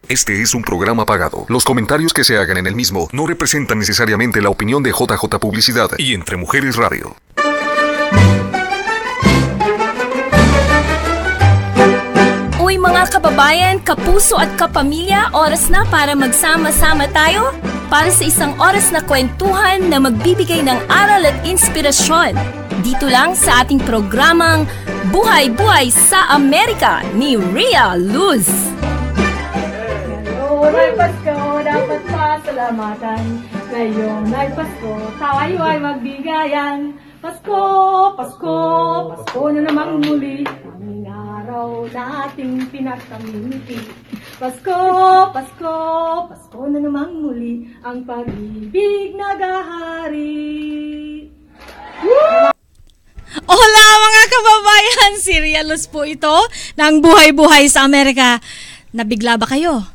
Este es un programa pagado. Los comentarios que se hagan en el mismo no representan necesariamente la opinión de JJ Publicidad y Entre Mujeres Radio. Uy mga kababayan, kapuso at kapamilya, oras na para magsama-sama tayo para sa isang oras na kwentuhan na magbibigay ng aral at inspirasyon. Dito lang sa ating programang Buhay, Buhay sa Amerika ni Rhea Luz. Ngayong Pasko, dapat pasalamatan. Ngayong nagpasko, tayo ay magbigayan. Pasko, Pasko, Pasko na namang muli. Ang araw nating pinagtaminti. Pasko, Pasko, Pasko na namang muli. Ang pag-ibig nagahari. Hola mga kababayan! Si Rhea Luz po ito ng Buhay, Buhay sa Amerika. Nabigla ba kayo?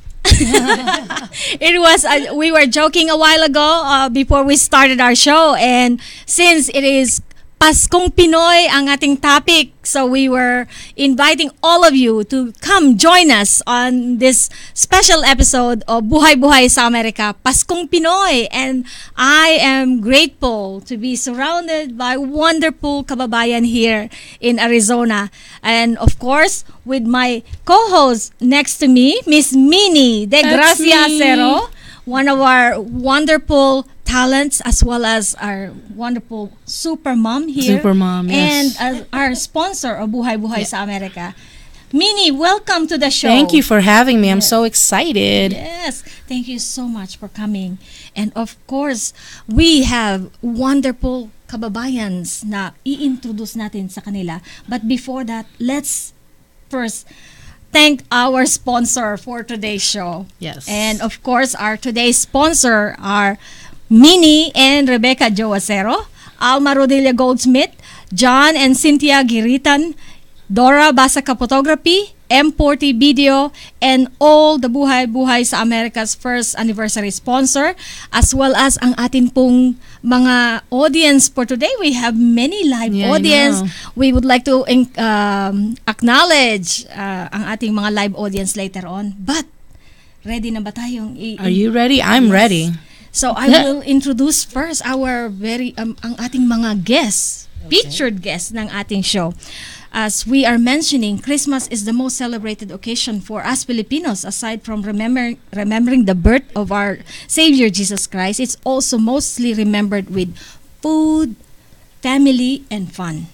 We were joking a while ago before we started our show, and since it is Paskong Pinoy ang ating topic, so we were inviting all of you to come join us on this special episode of Buhay Buhay sa Amerika, Paskong Pinoy. And I am grateful to be surrounded by wonderful kababayan here in Arizona. And of course, with my co-host next to me, Miss Minnie De Gracia Acero, one of our wonderful talents, as well as our wonderful super mom here. Super mom, yes. And our sponsor of Buhay Buhay sa Amerika. Minnie, welcome to the show. Thank you for having me. I'm so excited. Yes, thank you so much for coming. And of course, we have wonderful kababayans na i-introduce natin sa kanila. But before that, let's first thank our sponsor for today's show. Yes. And of course, our today's sponsor are Minnie and Rebecca Jo Acero, Alma Rodilla Goldsmith, John and Cynthia Giritan, Dora Basaca Photography, M40 Video, and all the Buhay Buhay sa America's first anniversary sponsor, as well as ang atin pong mga audience for today. We have many live audience. We would like to acknowledge ang ating mga live audience later on. But, ready na ba tayong Are you ready? I'm ready. So I will introduce first our ang ating mga guests, featured guests ng ating show. As we are mentioning, Christmas is the most celebrated occasion for us Filipinos. Aside from remembering the birth of our Savior Jesus Christ, it's also mostly remembered with food, family, and fun.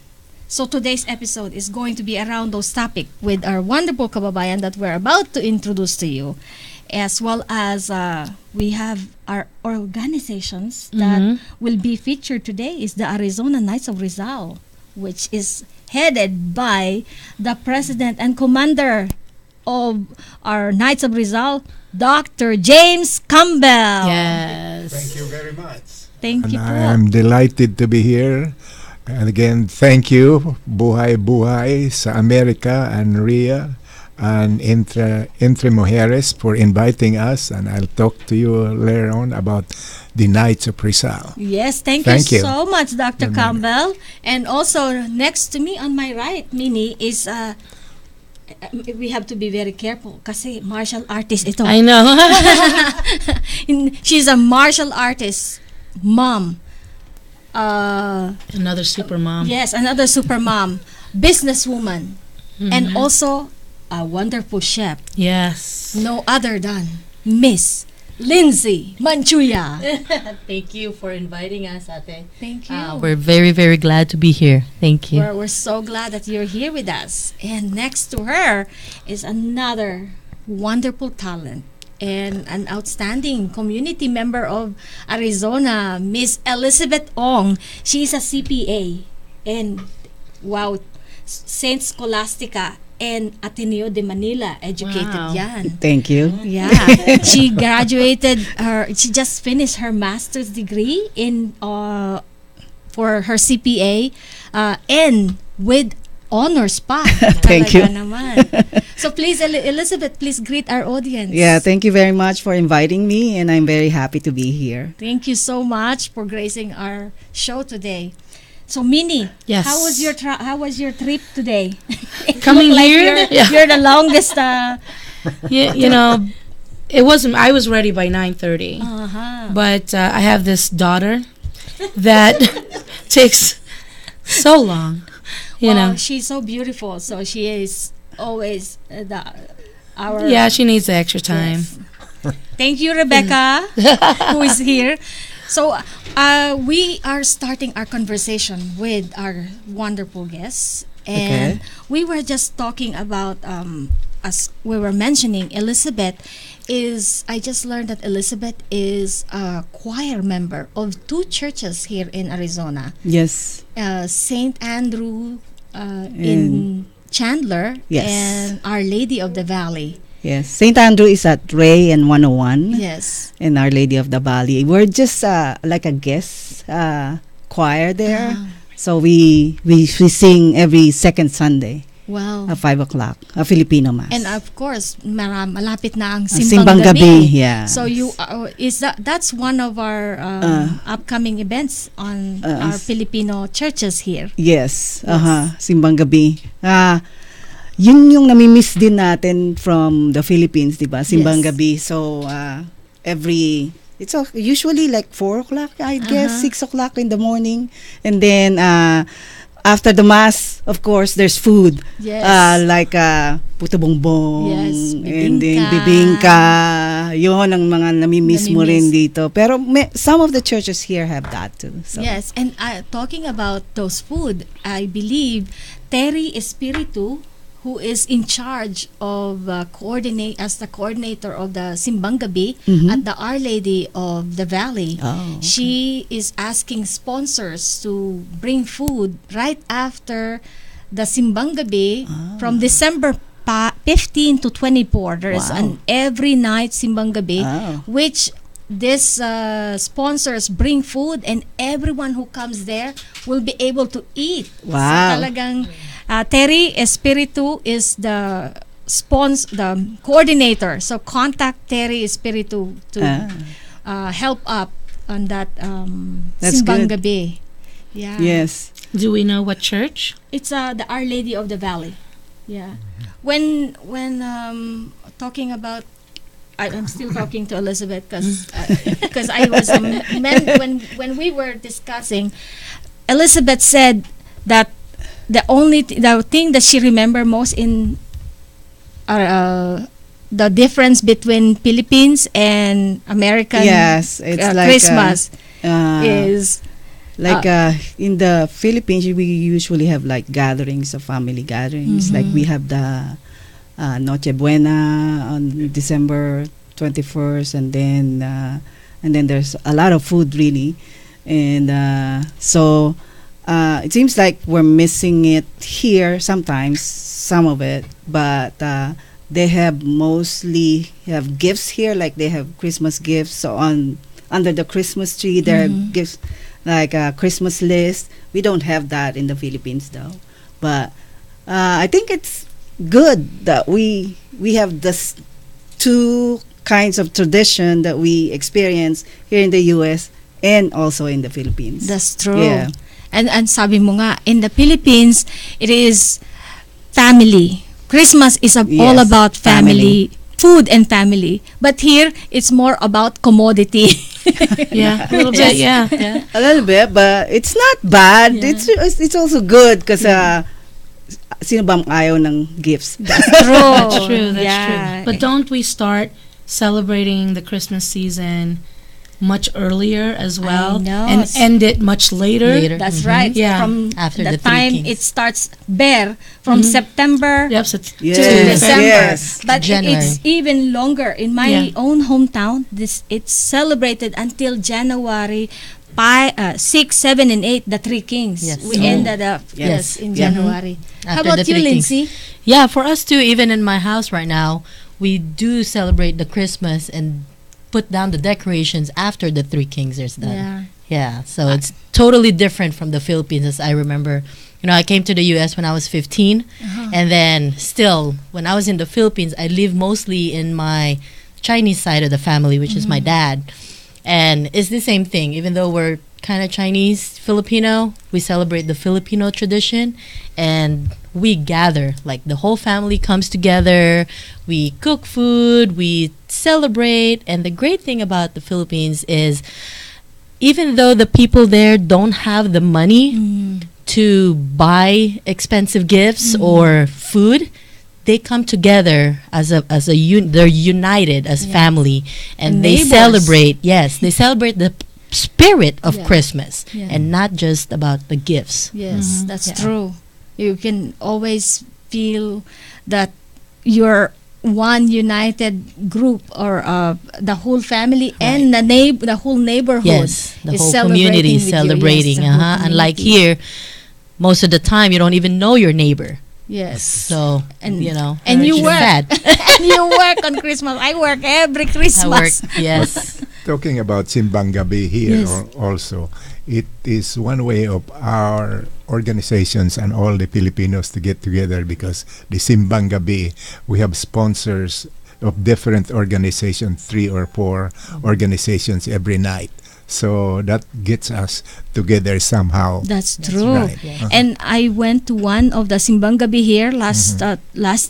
So today's episode is going to be around those topics with our wonderful kababayan that we're about to introduce to you. As well as we have our organizations that will be featured today is the Arizona Knights of Rizal, which is headed by the President and Commander of our Knights of Rizal, Dr. James Campbell. Yes. Thank you very much. Thank you. I am delighted to be here. And again, thank you, Buhay Buhay sa Amerika and Rhea and Entre Mujeres for inviting us, and I'll talk to you later on about the Knights of Rizal. Yes, thank you so much, Dr. Campbell. And also, next to me on my right, Minnie, is we have to be very careful kasi martial artist ito. I know. She's a martial artist mom. Another super mom. Yes, another super mom, businesswoman, and also a wonderful chef. Yes. No other than Miss Lindsay Manchuya. Thank you for inviting us, Ate. Thank you. We're very, very glad to be here. Thank you. We're so glad that you're here with us. And next to her is another wonderful talent and an outstanding community member of Arizona, Miss Elizabeth Ong. She's a CPA and Saint Scholastica and Ateneo de Manila educated yan. Thank you. Yeah. She just finished her master's degree in for her CPA and with honors pa. Thank you. Naman. So please, Elizabeth, please greet our audience. Yeah, thank you very much for inviting me, and I'm very happy to be here. Thank you so much for gracing our show today. So Minnie, yes. How was your trip today? Coming here, you're the longest. you know, It wasn't. I was ready by 9:30. Uh-huh. But I have this daughter that takes so long. You know. She's so beautiful, so she is always our. Yeah, she needs the extra time. Yes. Thank you, Rebecca, who is here. So we are starting our conversation with our wonderful guests, and we were just talking about as we were mentioning Elizabeth is. I just learned that Elizabeth is a choir member of 2 churches here in Arizona. Yes. Saint Andrew in Chandler, Yes. and Our Lady of the Valley. Yes. St. Andrew is at Ray and 101. Yes. And Our Lady of the Valley. We're just like a guest choir there. So we sing every second Sunday Wow. at 5 o'clock, a Filipino Mass. And of course, malapit na ang Simbang Simbang Gabi, Gabi. yeah. So you that's one of our upcoming events on our Filipino churches here. Yes. Simbang Gabi. Yun yung nami-miss din natin from the Philippines, di ba? Simbang Yes. Gabi. So, usually like 4 o'clock, I guess, 6 o'clock in the morning. And then, after the Mass, of course, there's food. Yes. Like puto bongbong. Yes, And then bibingka. bibingka. Yun ang mga nami-miss mo rin Nami-miss. dito. Pero some of the churches here have that too. So. Yes, and talking about those food, I believe Terry Espiritu, who is in charge of as the coordinator of the Simbang Gabi at the Our Lady of the Valley. Oh, okay. She is asking sponsors to bring food right after the Simbang Gabi from December 15 to 24. There is an every night Simbang Gabi, which this sponsors bring food, and everyone who comes there will be able to eat. Wow. So talagang Terry Espiritu is the coordinator. So contact Terry Espiritu to help up on that That's Simbang good. Gabi. Yeah. Yes. Do we know what church? It's the Our Lady of the Valley. Yeah. When talking about, I'm still talking to Elizabeth because I was when we were discussing, Elizabeth said that the thing that she remember most in the difference between Philippines and American Yes, it's like Christmas is like in the Philippines we usually have like gatherings of family gatherings. Like we have the Noche Buena on December 21st, and then there's a lot of food really, and so it seems like we're missing it here sometimes, some of it, but they have mostly have gifts here, like they have Christmas gifts. So under the Christmas tree there are gifts like a Christmas list. We don't have that in the Philippines though, but I think it's good that we have this 2 kinds of tradition that we experience here in the US and also in the Philippines. That's true. Yeah. And sabi mo nga, in the Philippines, it is family. Christmas is all Yes, about family, food and family. But here, it's more about commodity. Yeah, a little bit. Yeah. A little bit, but it's not bad. Yeah. It's also good because sino bang ayaw ng gifts? True. That's true. That's Yeah. true. But don't we start celebrating the Christmas season much earlier as well, know. and end it much later? That's right. Yeah. From After the the Three time Kings. it starts from September Yep. So Yes, to December. yes. But January. it's even longer. In my Yeah. own hometown, it's celebrated until January 6, 7, and 8, the Three Kings. Yes. We Oh. ended up Yes. in Yeah. January. How After about the you, Three Kings. Lindsay? Yeah, for us too, even in my house right now, we do celebrate the Christmas and put down the decorations after the Three Kings is done. Yeah. Yeah, so it's totally different from the Philippines. As I remember, I came to the U.S. when I was 15, and then still, when I was in the Philippines, I lived mostly in my Chinese side of the family, which is my dad. And it's the same thing. Even though we're kind of Chinese Filipino, we celebrate the Filipino tradition, and we gather. Like the whole family comes together. We cook food. We celebrate. And the great thing about the Philippines is, even though the people there don't have the money to buy expensive gifts or food, they come together they're united as family, and they celebrate. Yes, they celebrate the spirit of Christmas, and not just about the gifts. Yes, that's true. You can always feel that you're one united group, or the whole family and the whole neighborhood. Yes, the whole community is celebrating. Unlike here, most of the time you don't even know your neighbor. Yes. So, and you know, and you it's work sad. and you work on Christmas. I work every Christmas. Yes. Talking about Simbang Gabi here Yes. also, it is one way of our organizations and all the Filipinos to get together, because the Simbang Gabi, we have sponsors of different organizations, 3 or 4 organizations every night. So that gets us together somehow. That's true. right. And I went to one of the Simbang Gabi here last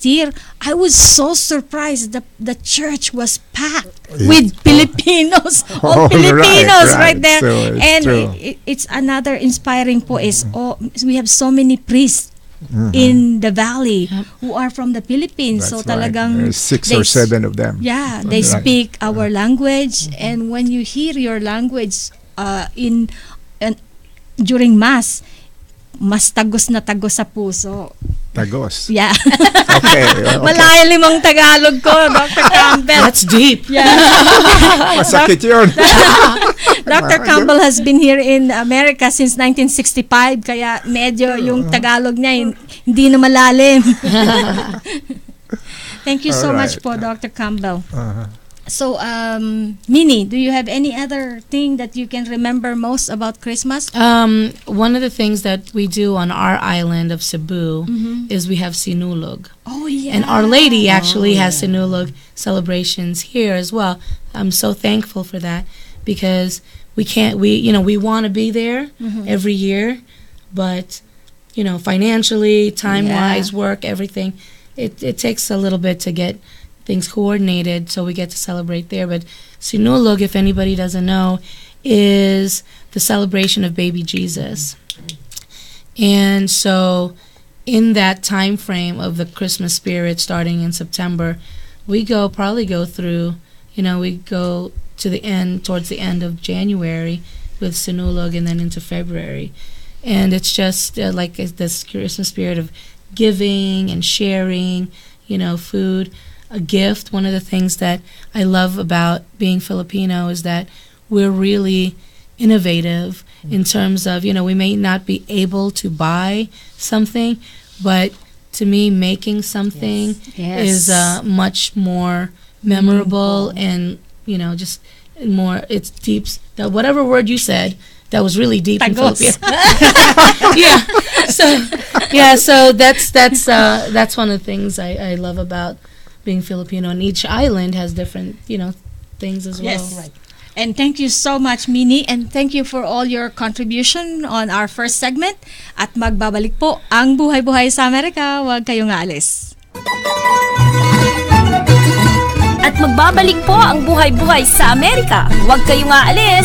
year. I was so surprised that the church was packed with Filipinos, all Oh, Filipinos right. right there. So it's And true. it's another inspiring po is we have so many priests in the valley who are from the Philippines. That's So right. talagang There's 6 they or 7 of them. Yeah, they Right. speak our language, and when you hear your language during mass, mas tagos na tagos sa puso. Tagos. Yeah. Okay. Malalim ang Tagalog ko, Dr. Campbell. That's deep. Yeah. Masakit yun. Dr. Campbell has been here in America since 1965, kaya medyo yung Tagalog niya hindi na malalim. Thank you so much po, Dr. Campbell. So, Minnie, do you have any other thing that you can remember most about Christmas? One of the things that we do on our island of Cebu is we have Sinulog. Oh, yeah. And Our Lady actually has Sinulog celebrations here as well. I'm so thankful for that, because we want to be there every year, but financially, time-wise, work, everything, it takes a little bit to get things coordinated, so we get to celebrate there. But Sinulog, if anybody doesn't know, is the celebration of baby Jesus. And so in that time frame of the Christmas spirit starting in September, we probably go through, we go to the end, towards the end of January with Sinulog, and then into February. And it's just like this Christmas spirit of giving and sharing, food, a gift. One of the things that I love about being Filipino is that we're really innovative in terms of, we may not be able to buy something, but to me, making something is much more memorable and, just more, it's deep. Whatever word you said, that was really deep in Filipino. So that's one of the things I love about being Filipino, and each island has different, things as well. Yes. Right. And thank you so much, Minnie, and thank you for all your contribution on our first segment. At magbabalik po ang Buhay-Buhay sa Amerika. Huwag kayong aalis. At magbabalik po ang Buhay-Buhay sa Amerika. Huwag kayong aalis.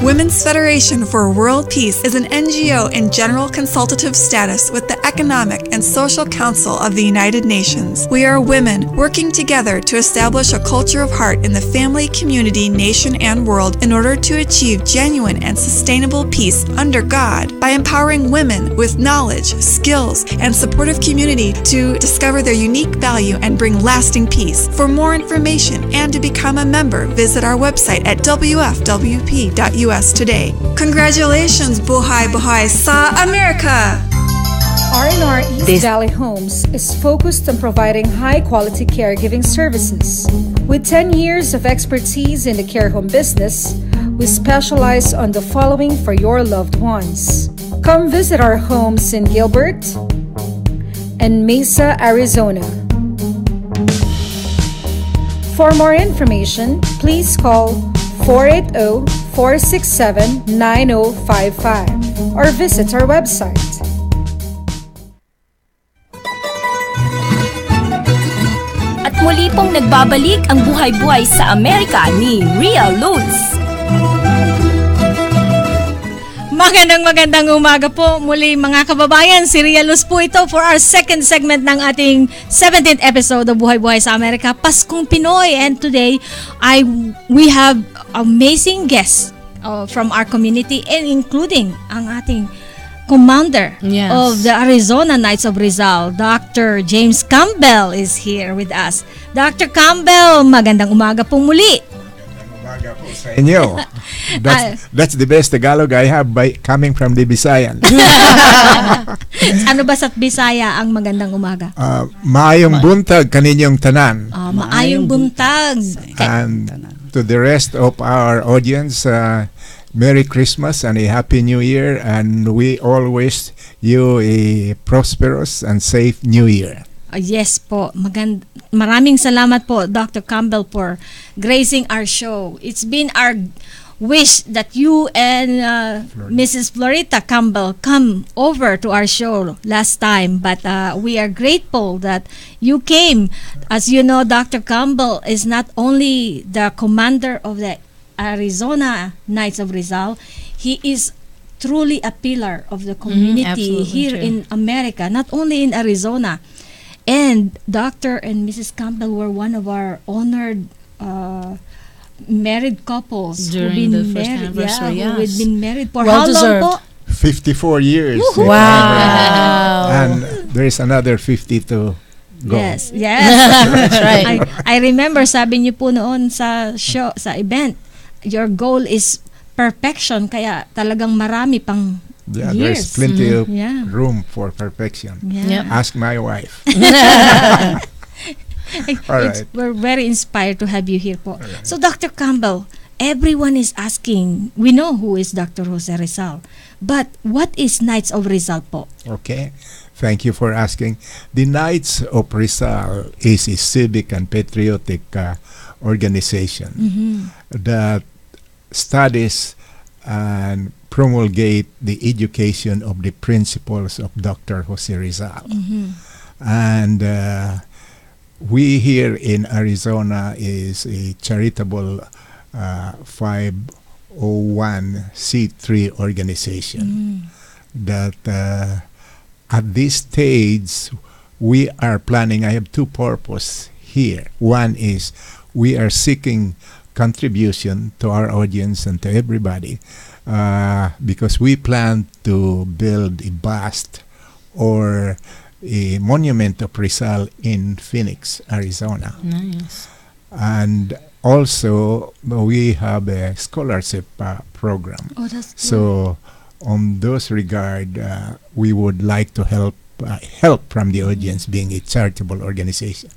Women's Federation for World Peace is an NGO in general consultative status with the Economic and Social Council of the United Nations. We are women working together to establish a culture of heart in the family, community, nation, and world in order to achieve genuine and sustainable peace under God by empowering women with knowledge, skills, and supportive community to discover their unique value and bring lasting peace. For more information and to become a member, visit our website at wfwp.us today. Congratulations, Buhay Buhay sa Amerika! R&R East Valley Homes is focused on providing high-quality caregiving services. With 10 years of expertise in the care home business, we specialize on the following for your loved ones. Come visit our homes in Gilbert and Mesa, Arizona. For more information, please call 480-467-9055 or visit our website. At Muli pong nagbabalik ang Buhay-Buhay sa Amerika ni Rhea Luz. Magandang umaga po muli mga kababayan. Si Rhea Luz po ito for our second segment ng ating 17th episode of Buhay-Buhay sa Amerika, Paskong Pinoy. And today, we have amazing guests from our community, and including ang ating commander of the Arizona Knights of Rizal, Dr. James Campbell is here with us. Dr. Campbell, magandang umaga po muli. Umaga po sa inyo. That's the best Tagalog I have by coming from the Visayan. Ano ba sa Bisaya ang magandang umaga? Maayong buntag kaninyong tanan. Maayong buntag. And to the rest of our audience, Merry Christmas and a Happy New Year, and we all wish you a prosperous and safe New Year. Yes po. Maraming salamat po, Dr. Campbell, for gracing our show. It's been our wish that you and Mrs. Florita Campbell come over to our show last time, but we are grateful that you came. As you know, Dr. Campbell is not only the commander of the Arizona Knights of Rizal, he is truly a pillar of the community here in America, not only in Arizona. And Dr. and Mrs. Campbell were one of our honored married couples during the first anniversary. Who've been married for well how deserved. long po? 54 years. Wow. And there is another 50 to go. Yes. That's right. I remember sabi niyo po noon sa show, sa event, your goal is perfection, kaya talagang marami pang years. There's plenty of room for perfection. Ask my wife. All right. We're very inspired to have you here po. Right. So Dr. Campbell, everyone is asking, we know who is Dr. Jose Rizal, but what is Knights of Rizal po? Okay. Thank you for asking. The Knights of Rizal is a civic and patriotic organization that studies and promulgate the education of the principles of Dr. Jose Rizal. And we here in Arizona is a charitable 501c3 organization that at this stage we are planning. I have two purposes here. One is we are seeking contribution to our audience and to everybody because we plan to build a bust or a monument of Rizal in Phoenix, Arizona. Nice. And also we have a scholarship program. Oh, that's good. So on those regard, we would like to help from the audience, being a charitable organization.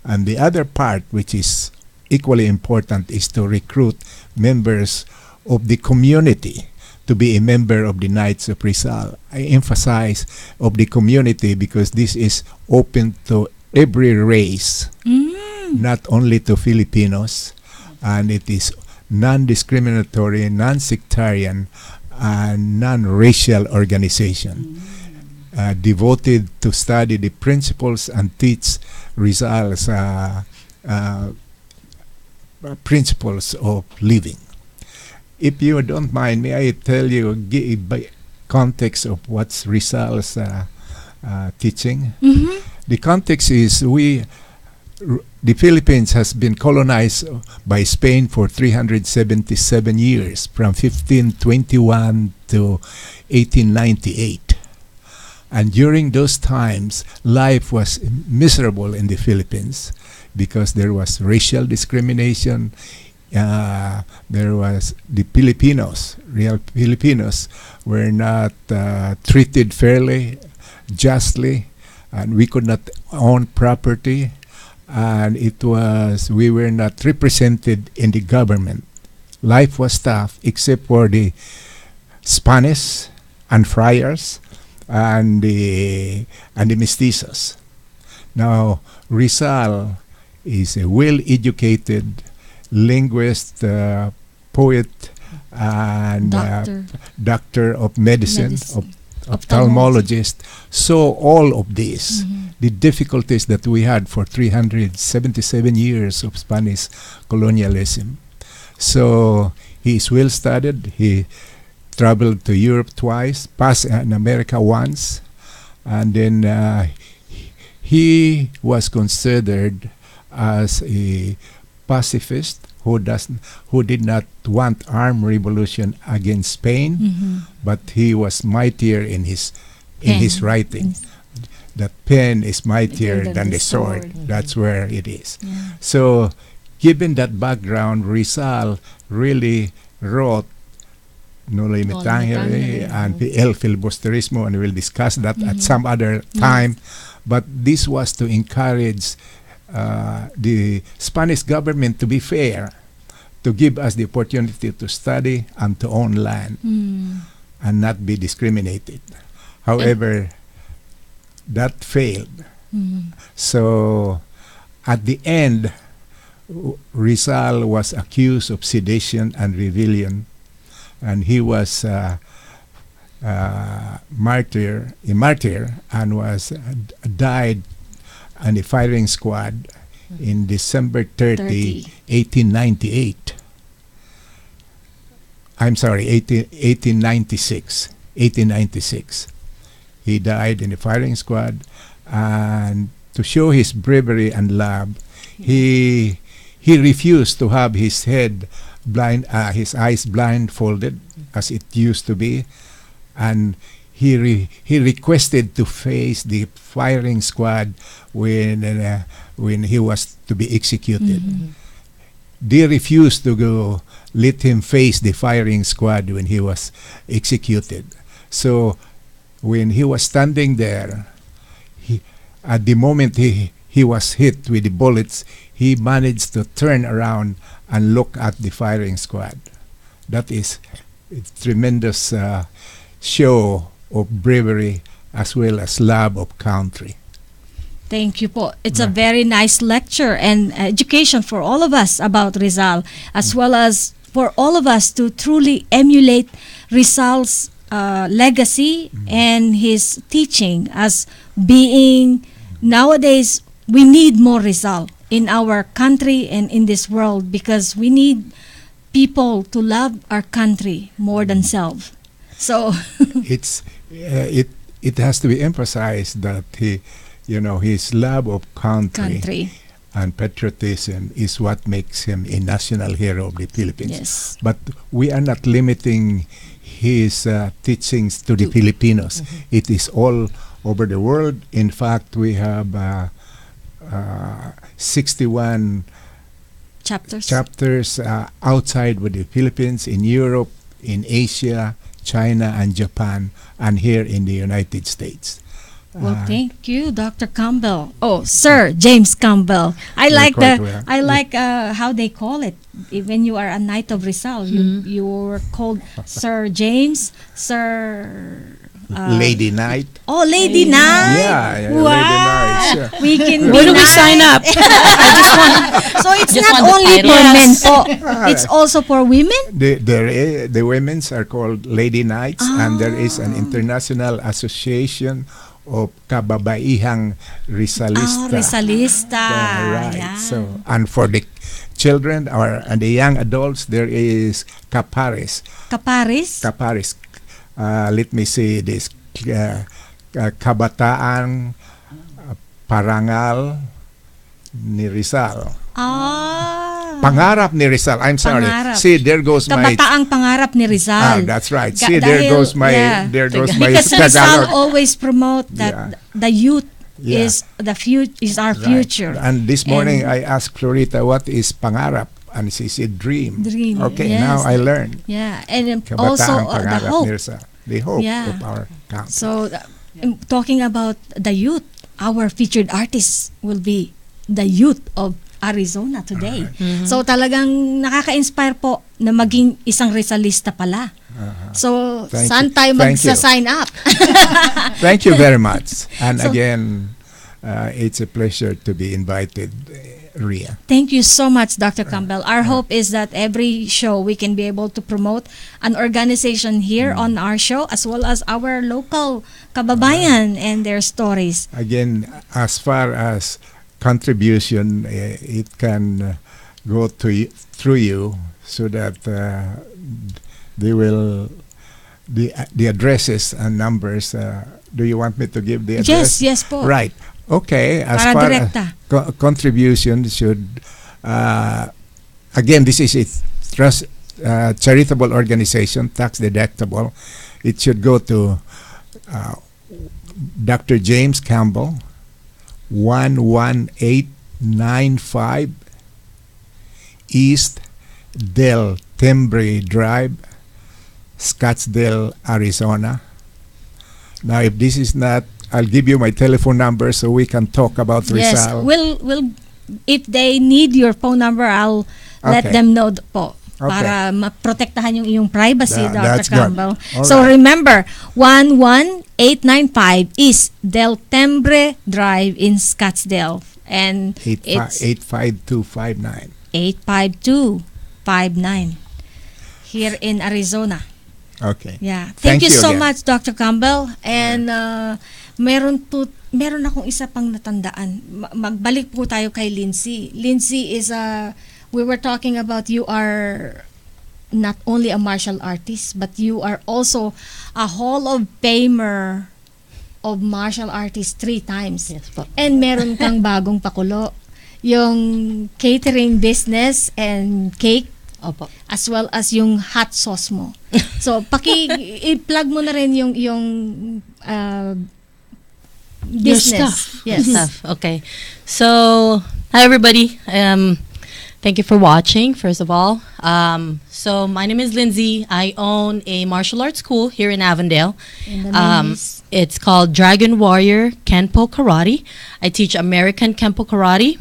And the other part, which is equally important, is to recruit members of the community to be a member of the Knights of Rizal. I emphasize of the community because this is open to every race, not only to Filipinos, and it is non-discriminatory, non-sectarian, and non-racial organization devoted to study the principles and teach Rizal's principles of living. If you don't mind, may I tell you by context of what's Rizal's teaching? The context is the Philippines has been colonized by Spain for 377 years, from 1521 to 1898. And during those times, life was miserable in the Philippines because there was racial discrimination. There was the Filipinos, real Filipinos, were not treated fairly, justly, and we could not own property, and we were not represented in the government. Life was tough, except for the Spanish and friars and the mestizos. Now Rizal is a well-educated linguist, poet, and doctor of medicine, ophthalmologist, saw all of this, the difficulties that we had for 377 years of Spanish colonialism. So he is well studied. He traveled to Europe twice, passed in America once, and then he was considered as a pacifist who did not want armed revolution against Spain, but he was mightier in his writing. That pen is mightier than the sword. That's where it is. Yeah. So, given that background, Rizal really wrote Nulla Imitangere and El Filibusterismo, and we'll discuss that at some other time. But this was to encourage the Spanish government to be fair, to give us the opportunity to study and to own land and not be discriminated. However, that failed. So at the end, Rizal was accused of sedition and rebellion, and he was a martyr, and was died on the firing squad in December 30, 1898. I'm sorry, 1896. 1896. He died in the firing squad, and to show his bravery and love, he refused to have his head his eyes blindfolded, as it used to be, and he requested to face the firing squad when he was to be executed. They refused to let him face the firing squad when he was executed. So when he was standing there, at the moment he was hit with the bullets, he managed to turn around and look at the firing squad. That is a tremendous show of bravery as well as love of country. Thank you po. It's a very nice lecture and education for all of us about Rizal, as well as for all of us to truly emulate Rizal's legacy and his teaching, as being nowadays we need more Rizal in our country and in this world, because we need people to love our country more than self. So it has to be emphasized that his love of country and patriotism is what makes him a national hero of the Philippines. Yes. But we are not limiting his teachings to the Filipinos. It is all over the world. In fact, we have 61 chapters outside with the Philippines, in Europe, in Asia, China, and Japan, and here in the United States. Well, thank you, Dr. Campbell. Oh, Sir James Campbell. I like how they call it. When you are a Knight of Rizal, you were called Sir James, Sir. Lady Knight. Oh, Lady Knight. Yeah, wow. Lady Knight. Sure. We can. Where do we sign up? So it's not only for men po. It's also for women. The women's are called Lady Knights, and there is an international association of kababaihang Rizalista. Rizalista. Right. Yeah. So, and for the children and the young adults, there is Capares. Caparis. Let me see this. Kabataan Parangal ni Rizal. Pangarap ni Rizal. I'm sorry. Pangarap. See, there goes my... Kabataang pangarap ni Rizal. That's right. See, there goes my Because Tagalog. Rizal always promote that the youth is our future. And this morning I asked Florita, what is pangarap? And she said dream. Okay, yes. now I learned. Yeah, and Kabataang also the pangarap hope. ni Rizal. The hope of our country. So, talking about the youth, our featured artist will be the youth of Arizona today. So, talagang nakaka-inspire po na maging isang Rizalista pala. So, saan tayo magsa-sign up? Thank you very much. And again, it's a pleasure to be invited Ria. Thank you so much, Dr. Campbell. Our hope is that every show we can be able to promote an organization here on our show as well as our local kababayan and their stories. Again, as far as contribution, it can go through you so that they will the addresses and numbers. Do you want me to give the address? Yes po. Right. Okay. As Para far direkta. as contribution should again, this is a charitable organization, tax deductible. It should go to Dr. James Campbell, 11895 East Del Timbre Drive, Scottsdale, Arizona. Now, if this is not, I'll give you my telephone number so we can talk about Yes, Rizal. we'll if they need your phone number, I'll let Okay. them know po. Okay. Para maprotektahan yung iyong privacy, Dr. That's good. Campbell. All So right. remember, 11895 is Del Timbre Drive in Scottsdale. And it's 85259. 85259 here in Arizona. Okay. Yeah. Thank you so again. much, Dr. Campbell. And meron akong isa pang natandaan. Magbalik po tayo kay Lindsay. Lindsay is we were talking about you are not only a martial artist, but you are also a Hall of Famer of martial artists 3 times. Yes po. And meron kang bagong pakulo. Yung catering business and cake Opo. as well as yung hot sauce mo. So, i-plug mo na rin yung Your business. stuff. Yes. Stuff. Okay. So, hi everybody. Thank you for watching, first of all. So, my name is Lindsay. I own a martial arts school here in Avondale. And the name is? It's called Dragon Warrior Kenpo Karate. I teach American Kenpo Karate,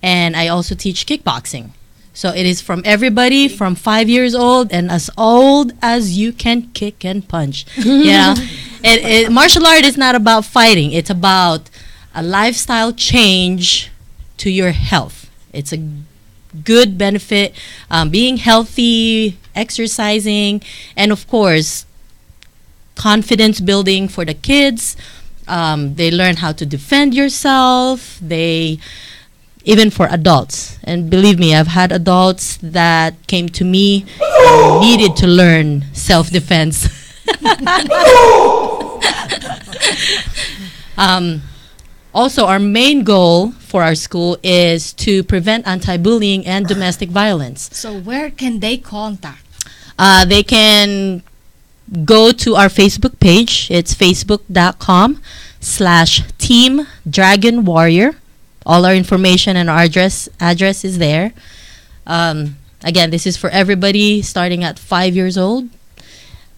and I also teach kickboxing. So it is from everybody from 5 years old and as old as you can kick and punch. Yeah. Martial art is not about fighting. It's about a lifestyle change to your health. It's a good benefit, being healthy, exercising, and of course, confidence building for the kids. They learn how to defend yourself. Even for adults. And believe me, I've had adults that came to me and needed to learn self-defense. Also, our main goal for our school is to prevent anti-bullying and domestic violence. So, where can they contact? They can go to our Facebook page. It's facebook.com/Team Dragon Warrior. All our information and our address is there. Again, this is for everybody starting at 5 years old.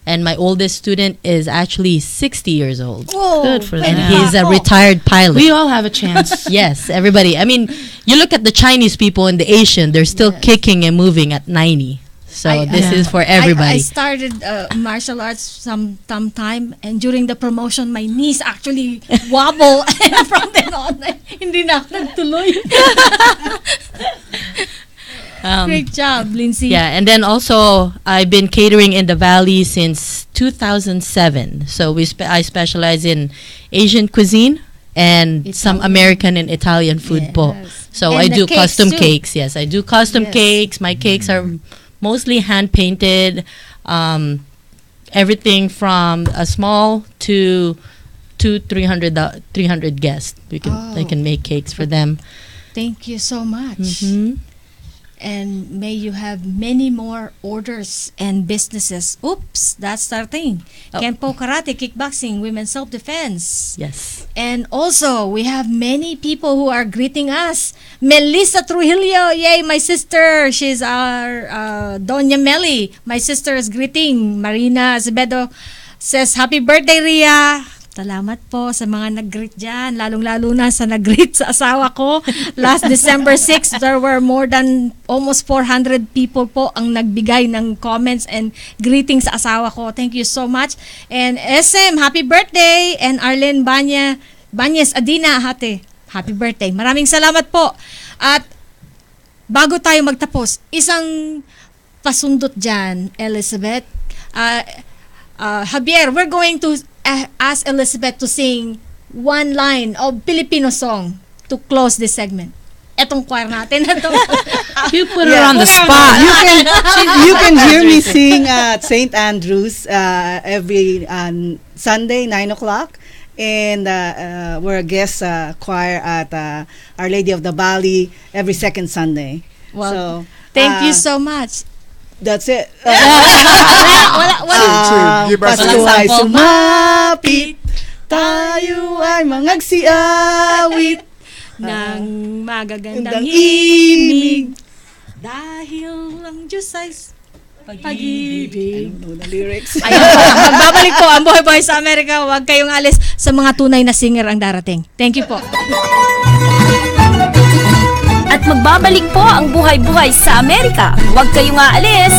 And my oldest student is actually 60 years old. Oh, Good for And them. he's a retired pilot. We all have a chance. Yes, everybody. I mean, you look at the Chinese people and the Asian, they're still kicking and moving at 90. So this is for everybody. I started martial arts some time, and during the promotion, my knees actually wobble. And from then on, hindi na ako nagtuloy. Great job, Lindsay. Yeah, and then also I've been catering in the Valley since 2007. So I specialize in Asian cuisine and some American and Italian food po. So And I the do cakes custom too. cakes. Yes, I do custom Yes. cakes. My cakes are mostly hand painted. Everything from a small to 300 guests. I can make cakes for them. Thank you so much. Mhm. And may you have many more orders and businesses. Oops, that's starting. Kenpo Karate, Kickboxing, Women's Self-Defense. Yes. And also, we have many people who are greeting us. Melissa Trujillo, yay, my sister. She's our Doña Meli. My sister is greeting. Marina Azevedo says, happy birthday, Ria. Salamat po sa mga nag-greet dyan, lalong-lalo na sa nag-greet sa asawa ko. Last December 6, there were more than almost 400 people po ang nagbigay ng comments and greetings sa asawa ko. Thank you so much. And SM, happy birthday! And Arlene Banyes Adina, happy birthday. Maraming salamat po. At bago tayo magtapos, isang pasundot dyan, Elizabeth. Javier, we're going to ask Elizabeth to sing one line of Filipino song to close this segment. Etong choir natin na to. You put her on the spot. You can hear me sing at St. Andrews every Sunday, 9 o'clock. And we're a guest choir at Our Lady of the Valley every second Sunday. Well, So, thank you so much. That's it. Give us a Pasko ay sample. sumapit, tayo ay mangagsiawit Ng magagandang Gandang himig. Dahil ang Diyos ay pag-ibig. I don't know the lyrics. Ayun po, magbabalik po ang Buhay sa Amerika. Huwag kayong alis, sa mga tunay na singer ang darating. Thank you po. At magbabalik po ang Buhay sa Amerika. Huwag kayong aalis.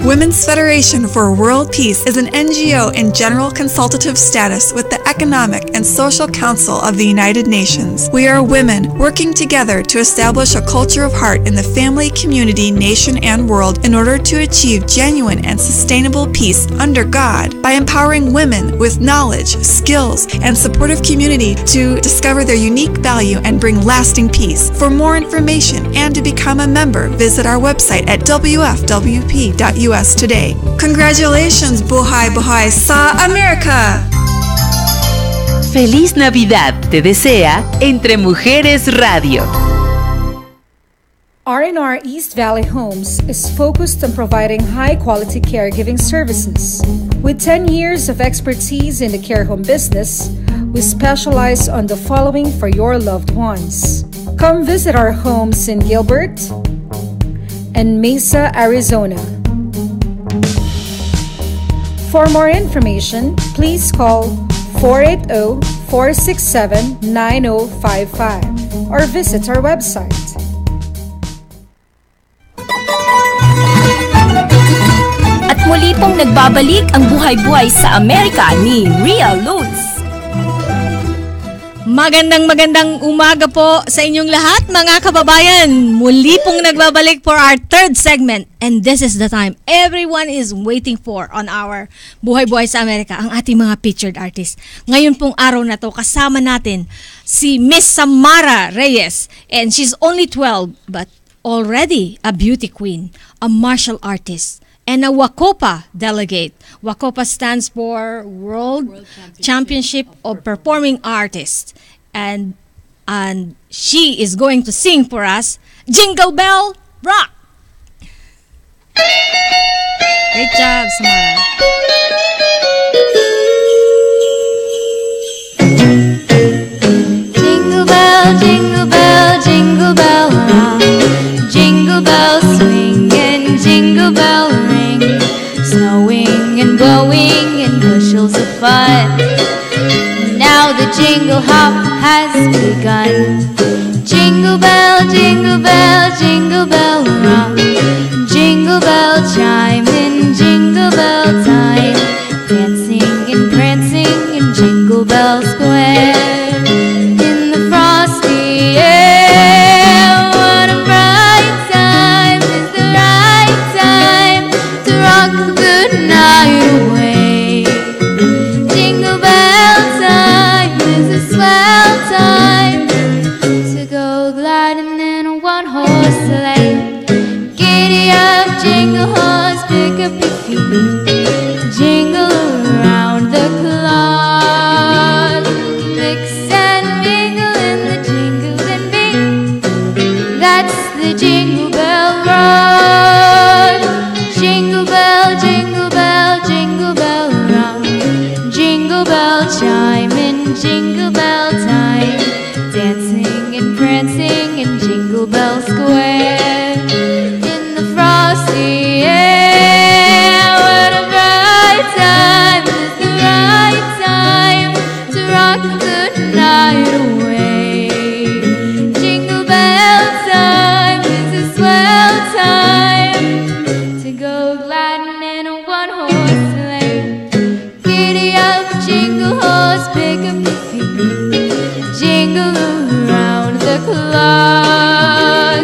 Women's Federation for World Peace is an NGO in general consultative status with the Economic and Social Council of the United Nations. We are women working together to establish a culture of heart in the family, community, nation, and world in order to achieve genuine and sustainable peace under God by empowering women with knowledge, skills, and supportive community to discover their unique value and bring lasting peace. For more information and to become a member, visit our website at wfwp.us today. Congratulations, Buhay sa Amerika! Feliz Navidad te desea Entre Mujeres Radio. R&R East Valley Homes is focused on providing high-quality caregiving services. With 10 years of expertise in the care home business, we specialize on the following for your loved ones. Come visit our homes in Gilbert and Mesa, Arizona. For more information, please call 480-467-9055 or visit our website. At muli pong nagbabalik ang Buhay sa Amerika ni Rhea Loons. Magandang umaga po sa inyong lahat, mga kababayan. Muli pong nagbabalik for our third segment. And this is the time everyone is waiting for on our Buhay sa Amerika, ang ating mga featured artists. Ngayon pong araw na to, kasama natin si Miss Samara Reyes. And she's only 12, but already a beauty queen, a martial artist, and a WACOPA delegate. WACOPA stands for World Championship of Performing Artists. And she is going to sing for us Jingle Bell Rock. Great job, Samara. Jingle bell, jingle bell, jingle bell rock. Jingle bell swing and jingle bell ring. Snowing and blowing in bushels of fun. Now the jingle hop has begun. Jingle bell, jingle bell, jingle bell rock. Jingle bell chime in jingle bell time. Dancing and prancing in Jingle Bell Square. In the frosty air, what a bright time. It's the right time to rock the good night away. Jingle bell time is a swell time to go gliding in a one-horse sleigh. Giddy up, jingle horse, pick up your feet. Jingle around the clock. Mix and mingle in the jingling beat. That's the Jingle Bell Rock. Jingle bell, jingle bell, jingle bell rock. Jingle bell chime in jingle bell time. Dancing and prancing in Jingle Bell Square. In the frosty air, what a bright time. It's the right time to rock the good night away. Jingle bell time is a swell time to go gliding in a one-horse sleigh. Giddy up, jingle horse, pick up your feet. Jingle around the clock.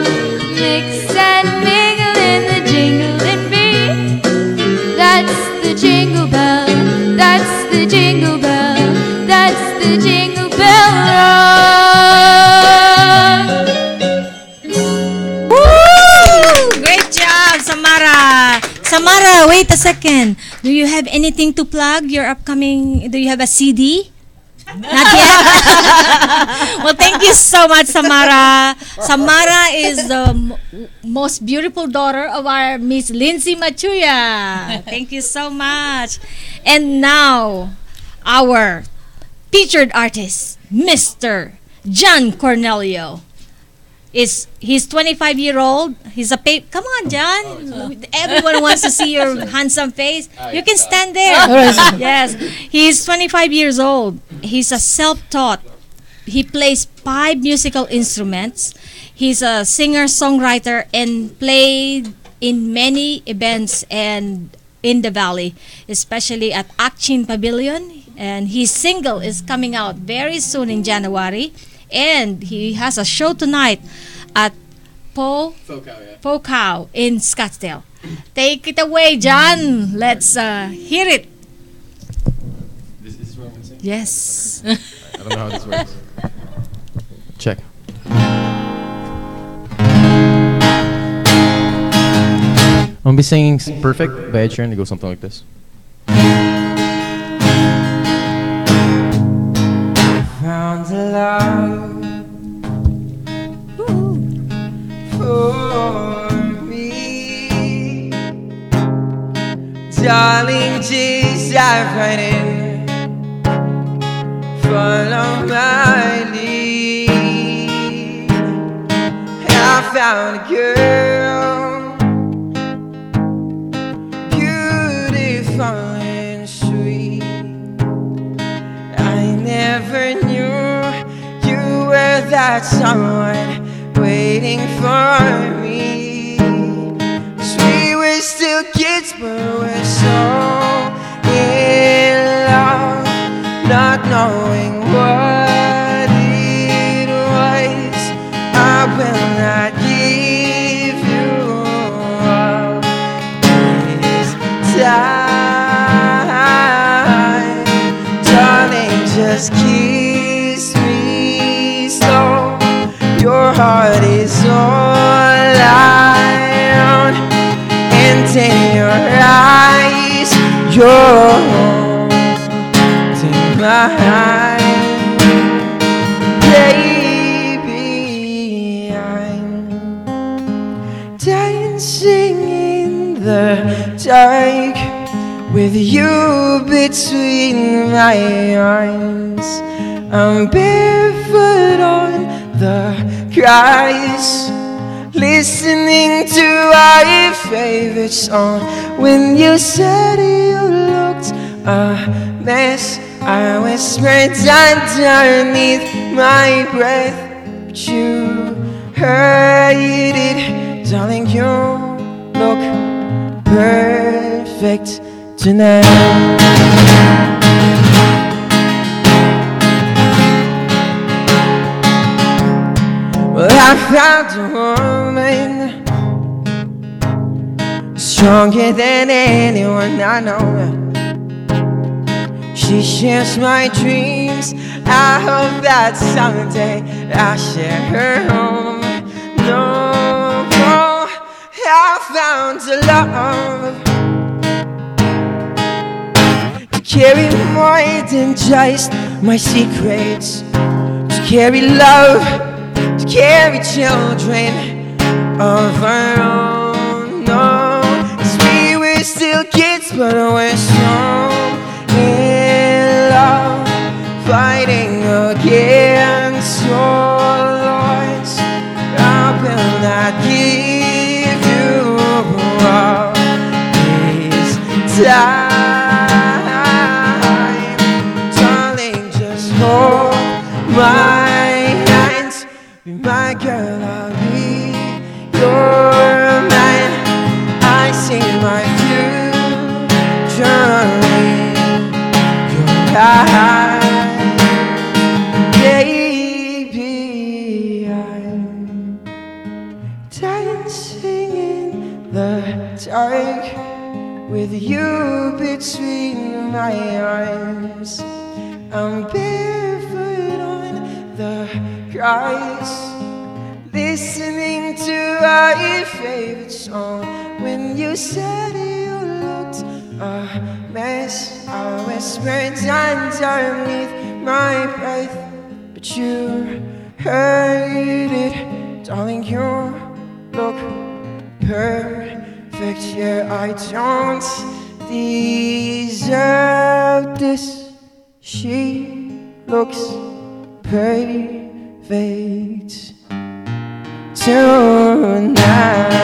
Samara, wait a second. Do you have anything to plug? Your upcoming, do you have a CD? Not yet? Well, thank you so much, Samara. Samara is the most beautiful daughter of our Miss Lindsay Machuya. Thank you so much. And now, our featured artist, Mr. John Cornelio. He's 25-year-old. He's a come on, John. Everyone wants to see your handsome face. You can stand there. Yes. He's 25 years old. He's a self-taught. He plays 5 musical instruments. He's a singer-songwriter and played in many events and in the valley, especially at Akchin Pavilion. And his single is coming out very soon in January. And he has a show tonight at Focau in Scottsdale. Take it away, John. Let's hear it. This is where I'm going to sing? Yes. I don't know how this works. Check. I'm going to be singing Perfect by Ed Sheeran. It goes something like this. Found a love for me, darling. Just dive right in, follow my lead. I found a girl, beautiful and sweet. I never knew you were that someone waiting for me. 'Cause we were still kids, but we're so in love, not knowing what it was. I will not give you up this time, darling. Just kiss me slow. Your heart is all I own, and in your eyes, you're holding mine. Baby, I'm dancing in the dark with you between my arms. I'm barefoot on the grass, listening to our favorite song. When you said you looked a mess, I whispered underneath my breath, but you heard it. Darling, you look perfect tonight. Well, I found a woman stronger than anyone I know. She shares my dreams. I hope that someday I'll share her home. No, no, I found a love to carry more than just my secrets, to carry love, to carry children of our own. No, 'cause we were still kids, but we're strong in love, fighting against all odds. I will not give you up this time, darling. Just hold my hands. Be my girl, I'll be your man. I see my future in your eyes. Baby, I'm dancing in the dark with you between my arms. I'm barefoot on the grass, listening to our favorite song. When you said you It's a mess. I whispered underneath my breath, but you heard it, darling. You look perfect. Yeah, I don't deserve this. She looks perfect tonight.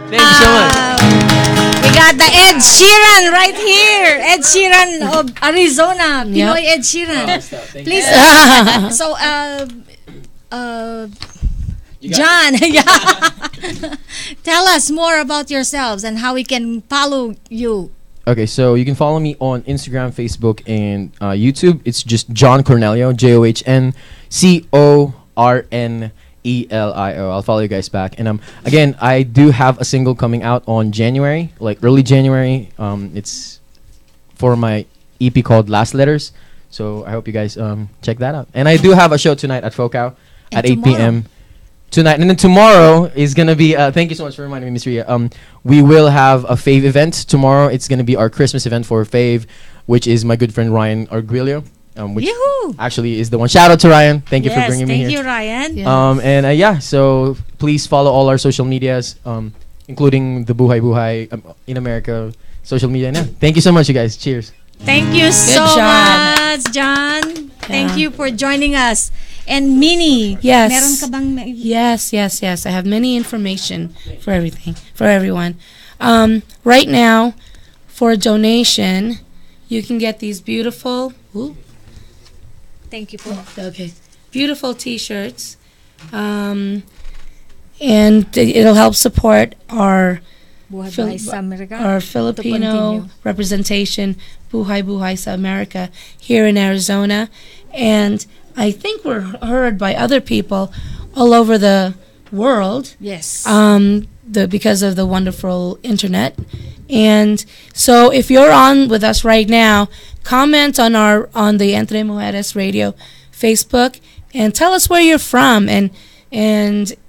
Thank you so much. We got the Ed Sheeran right here. Ed Sheeran of Arizona. Pinoy Ed Sheeran. Please. So, John, tell us more about yourselves and how we can follow you. Okay, so you can follow me on Instagram, Facebook, and YouTube. It's just John Cornelio, JohnCornelio. I'll follow you guys back. And again, I do have a single coming out on January, like early January. It's for my EP called Last Letters. So I hope you guys check that out. And I do have a show tonight at Focao at 8 p.m. tonight. And then tomorrow is going to be, thank you so much for reminding me, Miss Ria. We will have a Fave event tomorrow. It's going to be our Christmas event for Fave, which is my good friend Ryan Arguello. Which actually is the one. Shout out to Ryan. Thank you for bringing me here. Thank you, Ryan. And so please follow all our social medias, including the Buhay in America social media. And thank you so much, you guys. Cheers. Thank you so much, John. Thank you for joining us. And Minnie, meron ka bang Yes. I have many information for everyone. Right now, for a donation, you can get these beautiful. Thank you for beautiful T-shirts, and it'll help support our our Filipino representation, Buhay sa Amerika, here in Arizona. And I think we're heard by other people all over the world. Yes. Because of the wonderful internet. And so if you're on with us right now, comment on the Entre Mujeres Radio Facebook and tell us where you're from, and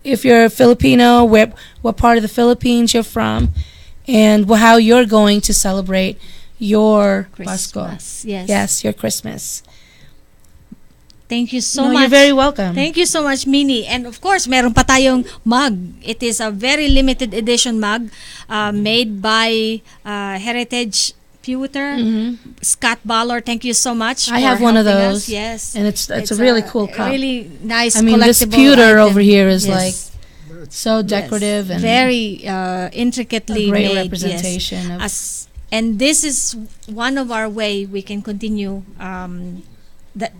if you're Filipino, what part of the Philippines you're from, and how you're going to celebrate your Christmas. Pasko. Yes, your Christmas. Thank you so much. You're very welcome. Thank you so much, Minnie. And of course, meron pa tayong mug. It is a very limited edition mug made by Heritage Pewter. Scott Ballor, thank you so much. I have one of those. Us. Yes. And it's a really cool cup. Really nice. I mean, this pewter over here is like so decorative and very intricately a great made. representation of and this is one of our way we can continue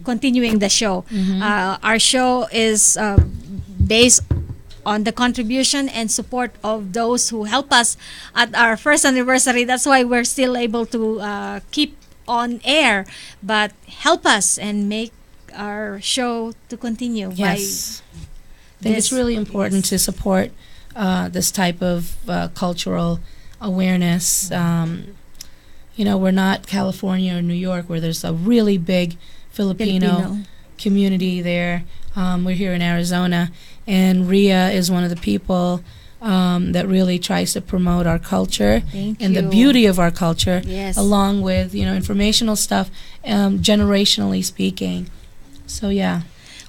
continuing the show. Our show is based on the contribution and support of those who help us at our first anniversary. That's why we're still able to keep on air, but help us and make our show to continue. Yes. I think it's really important to support this type of cultural awareness. We're not California or New York where there's a really big Filipino community there. We're here in Arizona, and Ria is one of the people that really tries to promote our culture and the beauty of our culture, along with informational stuff, generationally speaking. So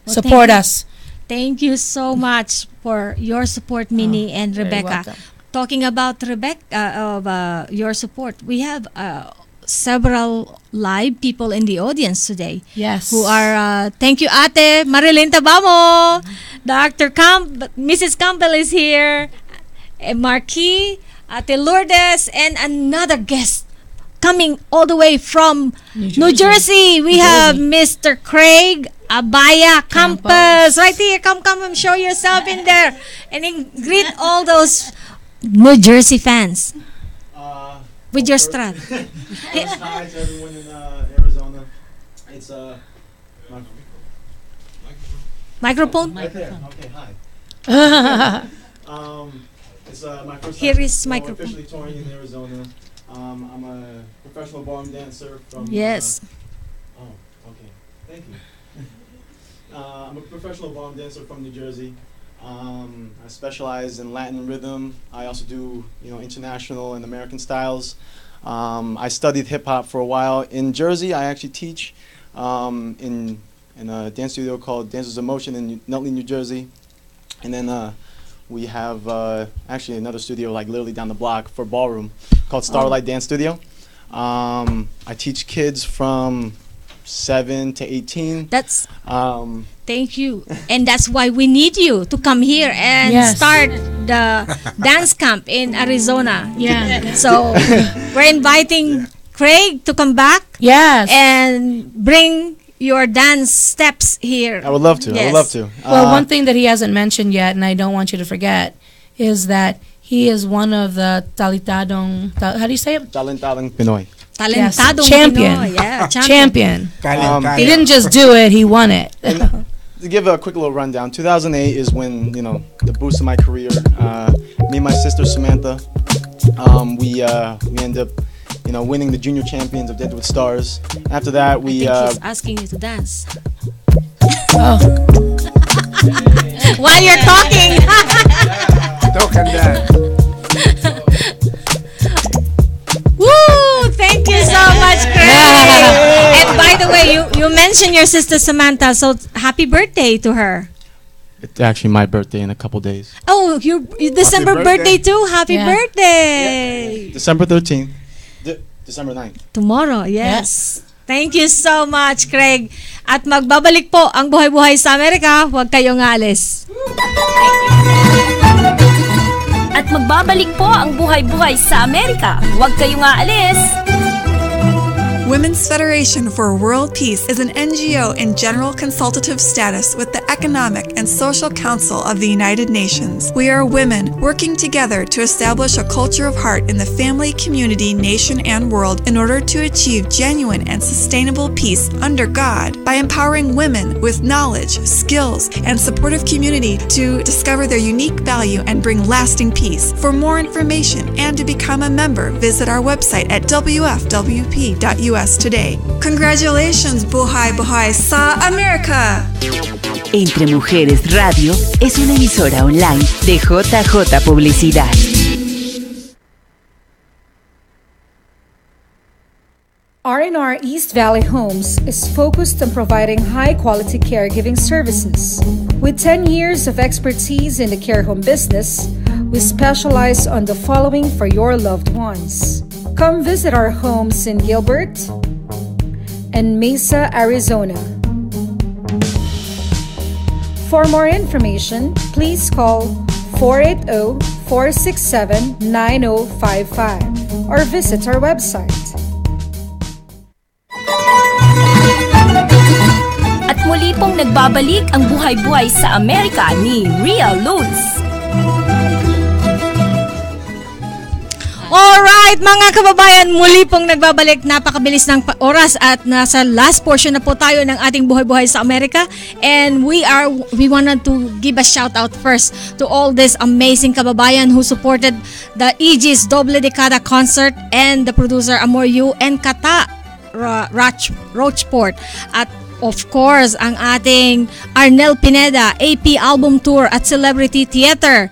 support us. Thank you so much for your support, Minnie and Rebecca. Talking about Rebecca, your support, we have several live people in the audience today. Yes. Who are, thank you, Ate Marilyn Tabamo. Mrs. Campbell is here. Marquis, Ate Lourdes, and another guest coming all the way from New Jersey. We have Mr. Craig Abaya Campos. Right here, come and show yourself in there. And greet all those New Jersey fans. With your strat. Hi to everyone in Arizona. It's microphone. Right there. Okay, hi. It's my first Here time is microphone. officially touring in Arizona. I'm a professional ballroom dancer from. Yes. Okay. Thank you. I'm a professional ballroom dancer from New Jersey. I specialize in Latin rhythm. I also do, international and American styles. I studied hip hop for a while in Jersey. I actually teach in a dance studio called Dancers of Motion in Nutley, New Jersey. And then we have actually another studio like literally down the block for ballroom called Starlight Dance Studio. I teach kids from 7 to 18. That's thank you, and that's why we need you to come here and start the dance camp in Arizona. Yeah. So we're inviting Craig to come back. Yes. And bring your dance steps here. I would love to. I would love to. Well, one thing that he hasn't mentioned yet, and I don't want you to forget, is that he is one of the Talentadong. How do you say it? Talentadong Pinoy. Talentadong champion. Pinoy. Yeah, champion. Kaya. He didn't just do it; he won it. To give a quick little rundown, 2008 is when the boost of my career. Me and my sister Samantha, we end up winning the junior champions of Dead with Stars. After that, we he's asking you to dance. Oh. While you're talking. Talk and dance. Woo! Thank you so much, Craig. And by the way, you mentioned your sister Samantha, so happy birthday to her. It's actually my birthday in a couple days. Oh, your December birthday too. Happy birthday. Yeah. December 13th. December 9th. Tomorrow, yes. Thank you so much, Craig. At magbabalik po ang Buhay-Buhay sa Amerika. Huwag kayong alis. At magbabalik po ang Buhay-Buhay sa Amerika. Huwag kayong aalis. Women's Federation for World Peace is an NGO in general consultative status with the Economic and Social Council of the United Nations. We are women working together to establish a culture of heart in the family, community, nation, and world in order to achieve genuine and sustainable peace under God by empowering women with knowledge, skills, and supportive community to discover their unique value and bring lasting peace. For more information and to become a member, visit our website at wfwp.us today. Congratulations, Buhay Buhay sa Amerika! Entre Mujeres Radio es una emisora online de JJ Publicidad. R&R East Valley Homes is focused on providing high-quality caregiving services. With 10 years of expertise in the care home business, we specialize on the following for your loved ones. Come visit our homes in Gilbert and Mesa, Arizona. For more information, please call 480-467-9055 or visit our website. At muli pong nagbabalik ang Buhay-Buhay sa Amerika ni Rhea Luz. Alright, mga kababayan, muli pong nagbabalik. Napakabilis ng oras at nasa last portion na po tayo ng ating Buhay-Buhay sa Amerika. And we wanted to give a shout out first to all these amazing kababayan who supported the Aegis Doble Decada concert and the producer Amor Yu and Kata Rochport. At of course, ang ating Arnel Pineda AP Album Tour at Celebrity Theater.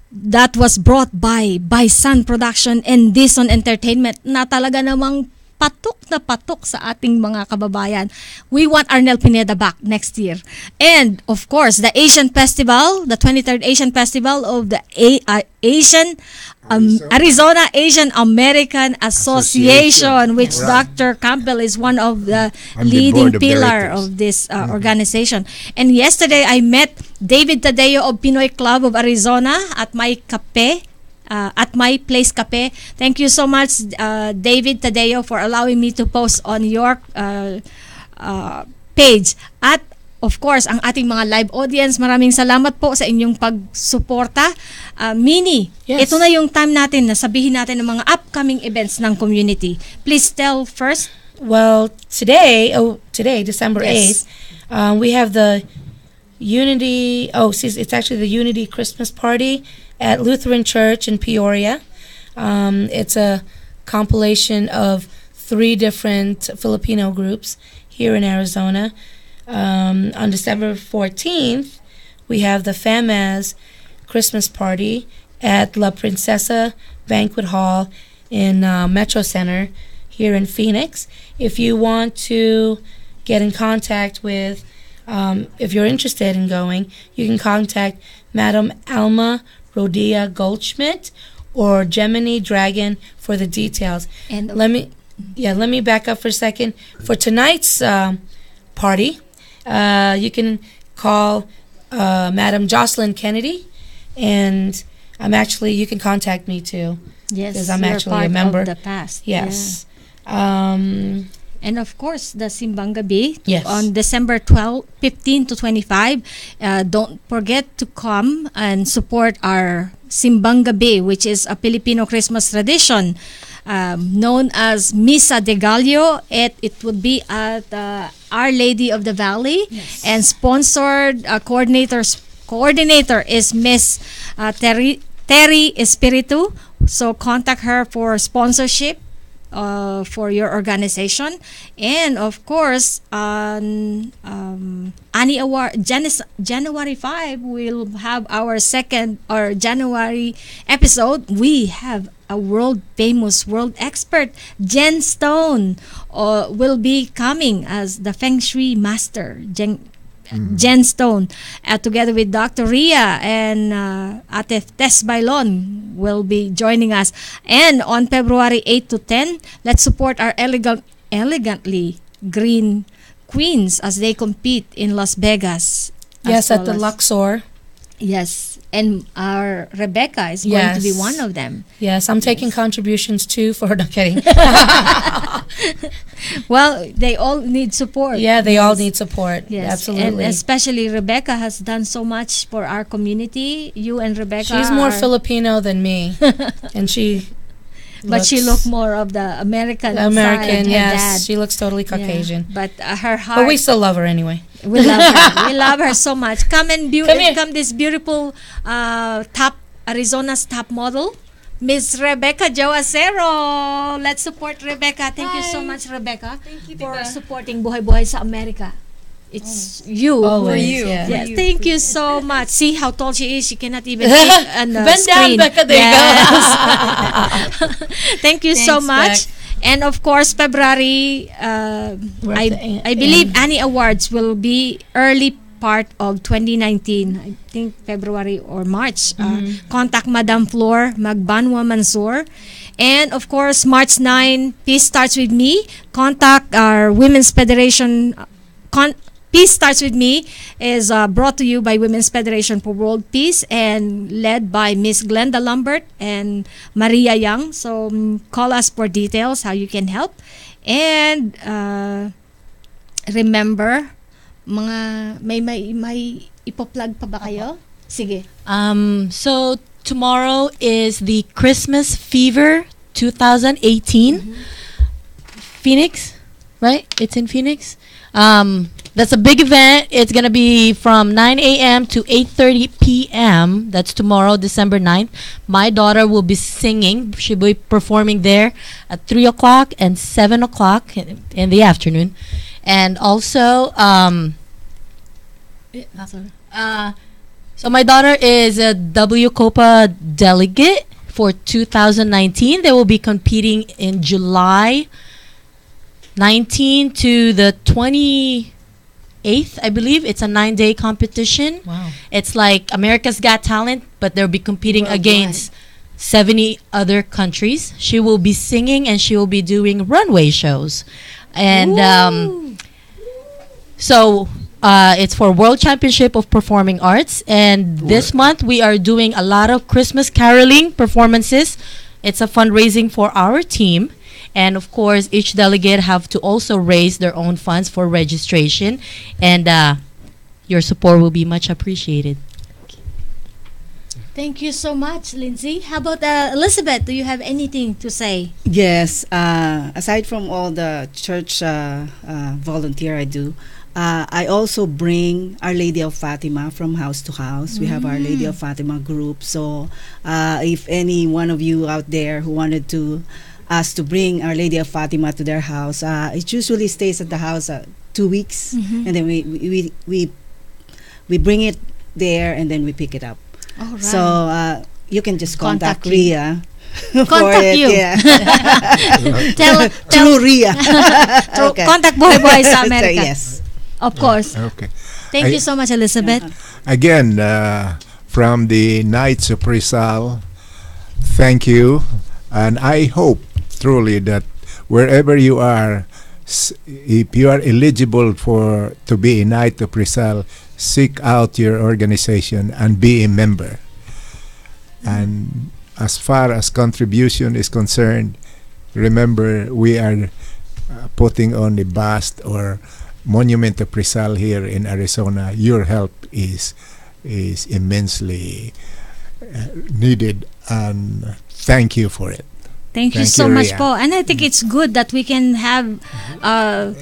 That was brought by Sun Production and Dison Entertainment na talaga namang patok na patok sa ating mga kababayan. We want Arnel Pineda back next year. And of course, the Asian Festival, the 23rd Asian Festival of the Arizona Asian American Association, which Dr. Campbell is one of the leading pillar of this organization. And yesterday, I met David Tadeo of Pinoy Club of Arizona at my cafe, at my place cafe. Thank you so much, David Tadeo, for allowing me to post on your page. At of course, ang ating mga live audience, maraming salamat po sa inyong pagsuporta. Mini, ito na yung time natin na sabihin natin ng mga upcoming events ng community. Please tell first. Well, today, December 8th, we have the Unity, it's actually the Unity Christmas Party at Lutheran Church in Peoria. It's a compilation of 3 different Filipino groups here in Arizona. On December 14th, we have the FAMAS Christmas party at La Princesa Banquet Hall in Metro Center here in Phoenix. If you want to get in contact with, if you're interested in going, you can contact Madam Alma Rodia Goldschmidt or Gemini Dragon for the details. And let me back up for a second. For tonight's party, you can call Madam Jocelyn Kennedy, and you can contact me too. Yes, because I'm you're actually part a member of the past. Yes. And of course, the Simbang Gabi Yes. on December 15 to 25. Don't forget to come and support our Simbang Gabi, which is a Filipino Christmas tradition known as Misa de Gallo. It would be at Our Lady of the Valley, and sponsored coordinator is Miss Terry Espiritu. So contact her for sponsorship for your organization. And of course, on Annie Award January 5, we'll have our second or January episode. We have a world famous world expert, Jen Stone, will be coming as the Feng Shui master. Jen Stone, together with Dr. Ria and Ate Tess Bailon will be joining us. And on February 8 to 10, let's support our elegantly green queens as they compete in Las Vegas. Yes, at the Luxor. Yes, and our Rebecca is going to be one of them. Yes, I'm taking contributions too for no kidding. Well, they all need support. Yeah, they all need support. Yes, Absolutely. and especially Rebecca has done so much for our community. You and Rebecca, she's more Filipino than me, and she. But she looked more of the American side. Yes, she looks totally Caucasian. Yeah. But her heart. But we still love her anyway. We love her. We love her so much. Come this beautiful Arizona's top model, Miss Rebecca Joacero. Let's support Rebecca. Thank you so much, Rebecca, for supporting Buhay sa Amerika. It's you. Always, for you. yeah. Yes. Thank you so much. See how tall she is. She cannot even fit on the Bend screen. down, Becca. There Yes. Thank you so Thanks, much. Beck. And of course, February, I believe Annie Awards will be early part of 2019. I think February or March. Contact Madam Flor Magbanwa Mansur. And of course, March 9, Peace Starts With Me. Contact our Women's Federation. Peace Starts With Me is brought to you by Women's Federation for World Peace and led by Miss Glenda Lambert and Maria Young. So call us for details how you can help. And remember, mga may ipo-plug pa ba kayo? Sige. So tomorrow is the Christmas Fever 2018. Phoenix, right? It's in Phoenix. That's a big event. It's going to be from 9 a.m. to 8:30 p.m. That's tomorrow, December 9th. My daughter will be singing. She'll be performing there at 3 o'clock and 7 o'clock in the afternoon. And also, so my daughter is a WCOPA delegate for 2019. They will be competing in July 19 to the 28th, I believe. It's a 9-day competition. Wow. It's like America's Got Talent, but they'll be competing against 70 other countries. She will be singing and she will be doing runway shows. And so it's for World Championship of Performing Arts. And this month we are doing a lot of Christmas caroling performances. It's a fundraising for our team. And of course, each delegate have to also raise their own funds for registration. And your support will be much appreciated. Thank you so much, Lindsay. How about Elizabeth? Do you have anything to say? Yes. Aside from all the church volunteer I do, I also bring Our Lady of Fatima from house to house. We have Our Lady of Fatima group. So if any one of you out there who wanted to us to bring Our Lady of Fatima to their house. It usually stays at the house 2 weeks, and then we bring it there, and then we pick it up. All right. So you can just contact you. Ria. Contact you. Yeah. tell Through Ria. Okay. Contact Buhay sa Amerika. Yes. Of course. Okay. Thank you so much, Elizabeth. Again, from the Knights of Rizal, thank you. And I hope truly that wherever you are, if you are eligible to be a Knight of Rizal, seek out your organization and be a member. And as far as contribution is concerned, remember we are putting on a bust or monument of Rizal here in Arizona. Your help is immensely needed, and thank you for it. Thank you so much po. And I think it's good that we can have a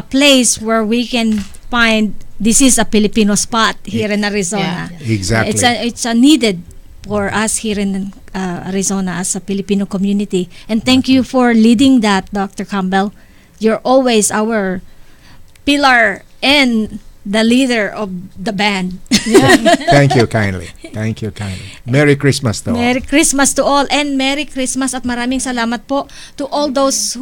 place where we can find this is a Filipino spot here in Arizona. Yeah. Exactly. It's a needed for us here in Arizona as a Filipino community. And thank you for leading that, Dr. Campbell. You're always our pillar and the leader of the band. Thank you kindly. Thank you kindly. Merry Christmas to all. Merry Christmas to all, and Merry Christmas at maraming salamat po to all those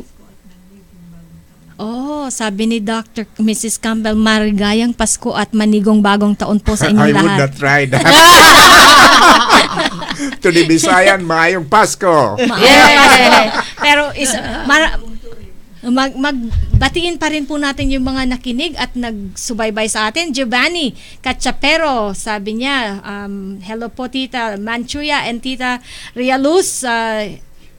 sabi ni Dr. Mrs. Campbell, marigayang Pasko at manigong bagong taon po sa inyong lahat. I would not try that. To the Bisayan, maayong Pasko. Pero magbatiin pa rin po natin yung mga nakinig at nagsubaybay sa atin. Giovanni Cachapero, sabi niya, hello po Tita Manchuya and Tita Rialuz,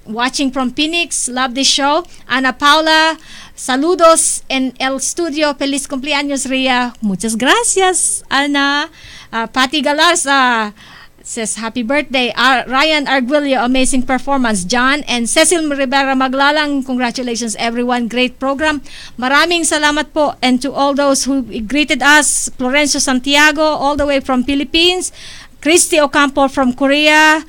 watching from Phoenix, love the show. Ana Paula, saludos en el studio, feliz cumpleaños Ria. Muchas gracias Ana. Pati Galarza says happy birthday. Ryan Arguello, amazing performance. John and Cecil Rivera Maglalang, congratulations everyone, great program. Maraming salamat po, and to all those who greeted us, Florencio Santiago all the way from Philippines, Christy Ocampo from Korea,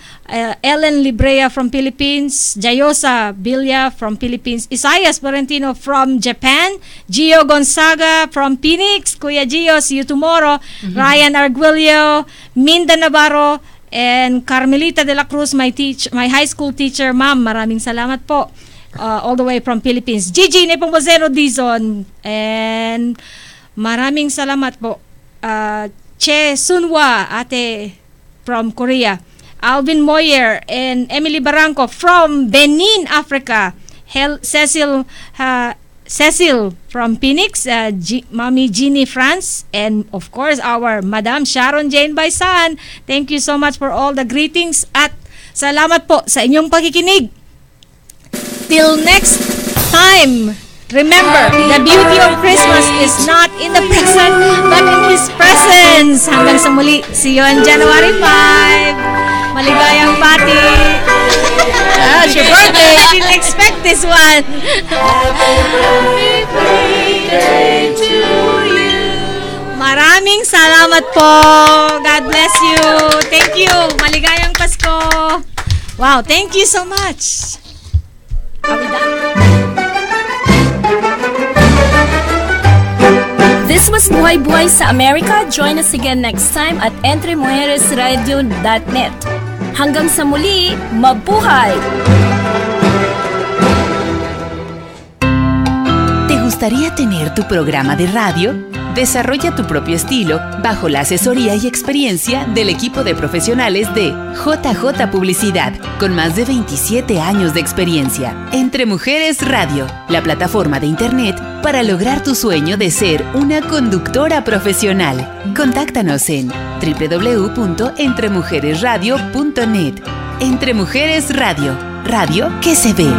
Ellen Librea from Philippines, Jayosa Bilya from Philippines, Isaias Florentino from Japan, Gio Gonzaga from Phoenix, Kuya Gio, see you tomorrow, Ryan Arguello, Minda Navarro, and Carmelita de la Cruz, my high school teacher. Ma'am, maraming salamat po. All the way from Philippines. Gigi Nepomuceno Dizon, and maraming salamat po. Che Sunwa, ate from Korea. Alvin Moyer and Emily Barranco from Benin, Africa. Cecil from Phoenix, Mommy Jeannie France, and of course our Madam Sharon Jane Baisan. Thank you so much for all the greetings at salamat po sa inyong pakikinig. Till next time, remember, the beauty of Christmas is not in the present, but in His presence. Hanggang sa muli, see you on January 5. Maligayang party. It's your birthday. I didn't expect this one. Happy birthday to you. Maraming salamat po. God bless you. Thank you. Maligayang Pasko. Wow, thank you so much. Are we done? This was Buhay sa Amerika. Join us again next time at entremujeresradio.net. Hanggang sa muli, mabuhay! ¿Te gustaría tener tu programa de radio? Desarrolla tu propio estilo bajo la asesoría y experiencia del equipo de profesionales de JJ Publicidad, con más de 27 años de experiencia. Entre Mujeres Radio, la plataforma de internet para lograr tu sueño de ser una conductora profesional. Contáctanos en www.entremujeresradio.net. Entre Mujeres Radio, radio que se ve.